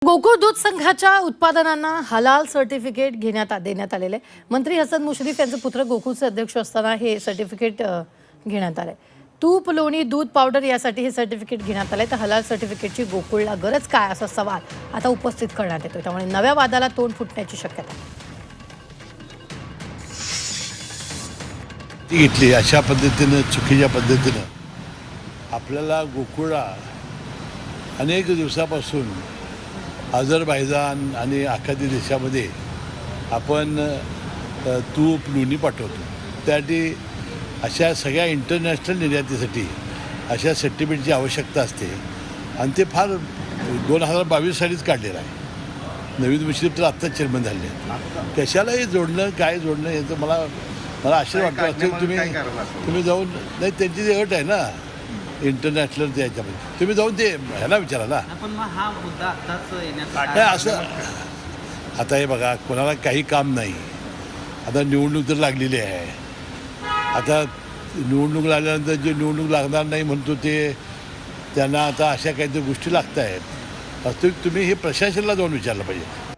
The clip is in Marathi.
गोकुळ दूध संघाच्या उत्पादनांना हलाल सर्टिफिकेट देण्यात आलेले मंत्री हसन मुश्रीफ यांचे पुत्र गोकुळचे अध्यक्ष असताना हे सर्टिफिकेट घेण्यात आले। तूप, लोणी, दूध पावडर यासाठी हे सर्टिफिकेट घेण्यात आले। तर हलाल सर्टिफिकेटची गोकुळला गरज काय असा सवाल आता उपस्थित करण्यात येतो। त्यामुळे नव्या वादाला तोंड फुटण्याची शक्यता घेतली। अशा पद्धतीने चुकीच्या पद्धतीने आपल्याला गोकुळला अनेक दिवसापासून अझरबैजान आणि आखाती देशामध्ये आपण तूप, लोणी पाठवतो। त्यासाठी अशा सगळ्या इंटरनॅशनल निर्यातीसाठी अशा सर्टिफिकेटची आवश्यकता असते आणि ते फार 2022 सालीच काढलेलं आहे। नवीन मुश्रीफ तर आत्ताच चेअरमन झाले। कशाला हे जोडणं, काय जोडणं हे तर मला आश्चर्य वाटतं। तुम्ही जाऊन नाही, त्यांची जी अट आहे ना इंटरनॅशनल त्याच्यामध्ये, तुम्ही जाऊन ते ह्याला विचारा ना। काय असं आता हे बघा, कोणाला काही काम नाही। आता निवडणूक तर लागलेली आहे। आता निवडणूक लागल्यानंतर जे निवडणूक लागणार नाही म्हणतो ते त्यांना आता अशा काहीतरी गोष्टी लागत आहेत। वास्तविक तुम्ही हे प्रशासनाला जाऊन विचारलं पाहिजे।